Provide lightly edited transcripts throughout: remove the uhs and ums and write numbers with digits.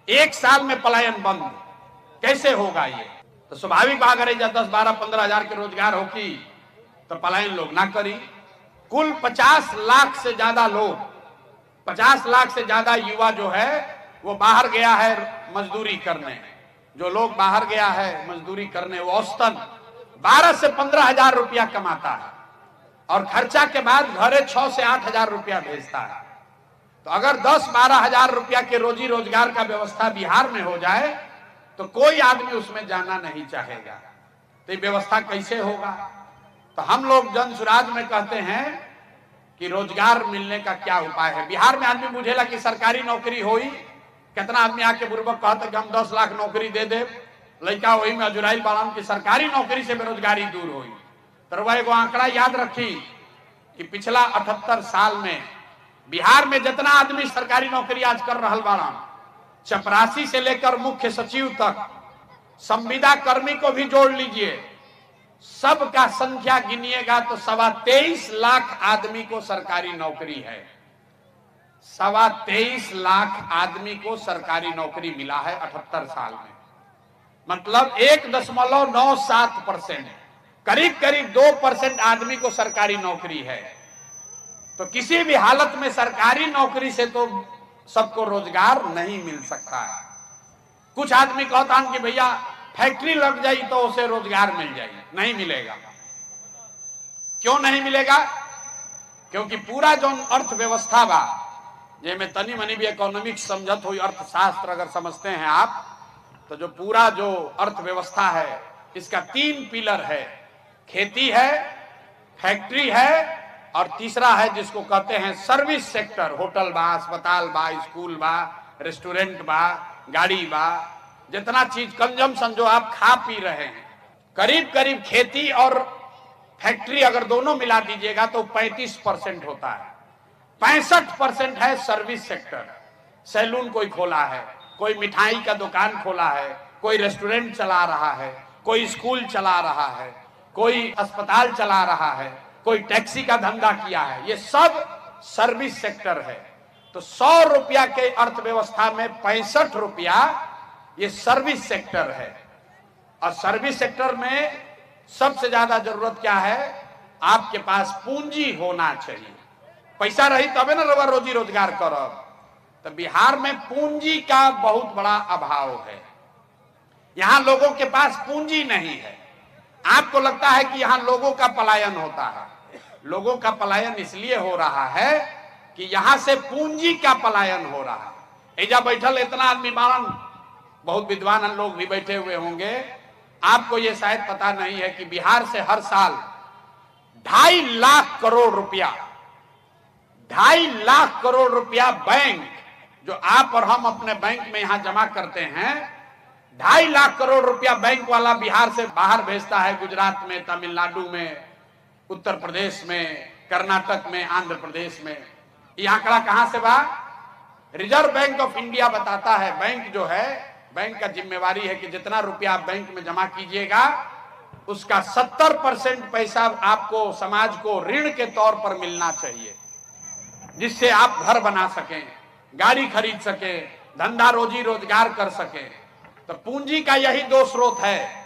एक साल में पलायन बंद कैसे होगा? ये तो स्वाभाविक बात है, जब 10, 12, 15 हजार के रोजगार होगी तो पलायन लोग ना करी। कुल 50 लाख से ज्यादा लोग, 50 लाख से ज्यादा युवा जो है वो बाहर गया है मजदूरी करने। जो लोग बाहर गया है मजदूरी करने वो औसतन 12 से 15 हजार रुपया कमाता है और खर्चा के बाद घरे 6 से 8 हजार रुपया भेजता है। तो अगर 10-12 हजार रुपया के रोजी रोजगार का व्यवस्था बिहार में हो जाए तो कोई आदमी उसमें जाना नहीं चाहेगा। तो ये व्यवस्था कैसे होगा? तो हम लोग जन सुराज में कहते हैं कि रोजगार मिलने का क्या उपाय है। बिहार में आदमी बुझेला कि सरकारी नौकरी होई, कितना आदमी आके बुर्बक कहता कि हम 10 लाख नौकरी दे दे, लड़का वही में अजुराइल बालाम की सरकारी नौकरी से बेरोजगारी दूर हुई। तो वह एगो आंकड़ा याद रखी कि पिछला 78 साल में बिहार में जितना आदमी सरकारी नौकरी आज कर रहा बाड़ा, चपरासी से लेकर मुख्य सचिव तक, संविदा कर्मी को भी जोड़ लीजिए, सबका संख्या गिनिएगा तो 23.25 लाख आदमी को सरकारी नौकरी है। 23.25 लाख आदमी को सरकारी नौकरी मिला है 78 साल में। मतलब 1.97%, करीब करीब 2% आदमी को सरकारी नौकरी है। तो किसी भी हालत में सरकारी नौकरी से तो सबको रोजगार नहीं मिल सकता है। कुछ आदमी कहता है कि भैया फैक्ट्री लग जाए तो उसे रोजगार मिल जाए, नहीं मिलेगा। क्यों नहीं मिलेगा? क्योंकि पूरा जो अर्थव्यवस्था बा, जिसमें तनी मनी भी इकोनॉमिक्स समझत हुई, अर्थशास्त्र अगर समझते हैं आप, तो जो पूरा जो अर्थव्यवस्था है इसका 3 पिलर है। खेती है, फैक्ट्री है और तीसरा है जिसको कहते हैं सर्विस सेक्टर। होटल बा, अस्पताल बा, स्कूल बा, रेस्टोरेंट बा, गाड़ी बा, जितना चीज कंजम्पशन जो आप खा पी रहे हैं, करीब करीब खेती और फैक्ट्री अगर दोनों मिला दीजिएगा तो 35% होता है। 65% है सर्विस सेक्टर। सैलून कोई खोला है, कोई मिठाई का दुकान खोला है, कोई रेस्टोरेंट चला रहा है, कोई स्कूल चला रहा है, कोई अस्पताल चला रहा है, कोई टैक्सी का धंधा किया है, ये सब सर्विस सेक्टर है। तो 100 रुपया के अर्थव्यवस्था में 65 रुपया ये सर्विस सेक्टर है। और सर्विस सेक्टर में सबसे ज्यादा जरूरत क्या है? आपके पास पूंजी होना चाहिए। पैसा रही तबे ना रोजी रोजगार करब। तो बिहार में पूंजी का बहुत बड़ा अभाव है। यहां लोगों के पास पूंजी नहीं है। आपको लगता है कि यहां लोगों का पलायन होता है। लोगों का पलायन इसलिए हो रहा है कि यहां से पूंजी का पलायन हो रहा है। एजा बैठल इतना आदमी बारन, बहुत विद्वान लोग भी बैठे हुए होंगे। आपको यह शायद पता नहीं है कि बिहार से हर साल 2.5 लाख करोड़ रुपया, 2.5 लाख करोड़ रुपया बैंक, जो आप और हम अपने बैंक में यहां जमा करते हैं, 2.5 लाख करोड़ रुपया बैंक वाला बिहार से बाहर भेजता है। गुजरात में, तमिलनाडु में, उत्तर प्रदेश में, कर्नाटक में, आंध्र प्रदेश में। ये आंकड़ा कहां से बा? रिजर्व बैंक ऑफ इंडिया बताता है। बैंक जो है, बैंक का जिम्मेवारी है कि जितना रुपया आप बैंक में जमा कीजिएगा उसका 70% पैसा आपको, समाज को ऋण के तौर पर मिलना चाहिए, जिससे आप घर बना सकें, गाड़ी खरीद सकें, धंधा रोजी रोजगार कर सकें। तो पूंजी का यही 2 स्रोत है।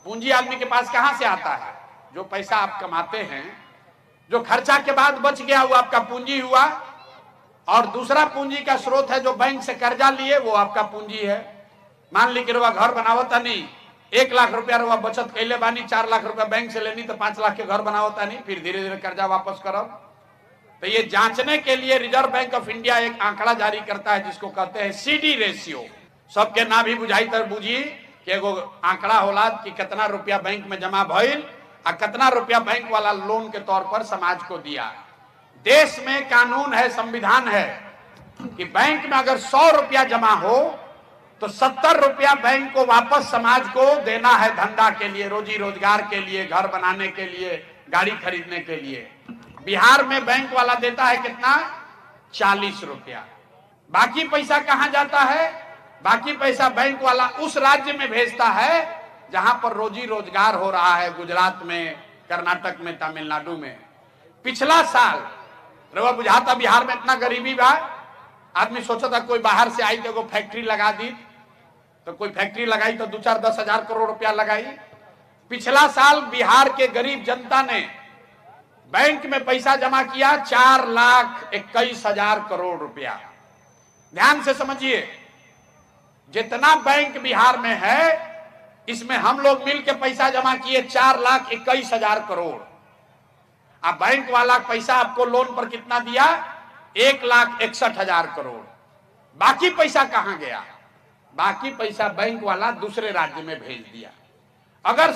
पूंजी आदमी के पास कहां से आता है? जो पैसा आप कमाते हैं, जो खर्चा के बाद बच गया वो आपका पूंजी हुआ। और दूसरा पूंजी का स्रोत है जो बैंक से कर्जा लिए, वो आपका पूंजी है। मान ली कि रुआ घर बनावता नहीं, 1 लाख रुपया रुआ बचत कैले बानी, 4 लाख रुपया बैंक से लेनी तो 5 लाख के घर बनावता नहीं, फिर धीरे धीरे कर्जा वापस करब। तो ये जांचने के लिए रिजर्व बैंक ऑफ इंडिया एक आंकड़ा जारी करता है जिसको कहते हैं CD रेशियो। सबके ना भी बुझाई तर बुझी कि एगो आंकड़ा होला कि कितना रुपया बैंक में जमा भइल और कितना रुपया बैंक वाला लोन के तौर पर समाज को दिया। देश में कानून है, संविधान है कि बैंक में अगर 100 रुपया जमा हो तो 70 रुपया बैंक को वापस समाज को देना है, धंधा के लिए, रोजी रोजगार के लिए, घर बनाने के लिए, गाड़ी खरीदने के लिए। बिहार में बैंक वाला देता है कितना? 40 रुपया। बाकी पैसा कहां जाता है? बाकी पैसा बैंक वाला उस राज्य में भेजता है जहां पर रोजी रोजगार हो रहा है, गुजरात में, कर्नाटक में, तमिलनाडु में। पिछला साल रवा बुझाता बिहार में इतना गरीबी बा, आदमी सोचा था कोई बाहर से आई तो फैक्ट्री लगा दी, तो कोई फैक्ट्री लगाई तो 2-4-10 हजार करोड़ रुपया लगाई। पिछला साल बिहार के गरीब जनता ने बैंक में पैसा जमा किया 4,21,000 करोड़ रुपया। ध्यान से समझिए, जितना बैंक बिहार में है इसमें हम लोग मिलकर पैसा जमा किए 4,21,000 करोड़। अब बैंक वाला पैसा आपको लोन पर कितना दिया? 1,61,000 करोड़। बाकी पैसा कहां गया? बाकी पैसा बैंक वाला दूसरे राज्य में भेज दिया। अगर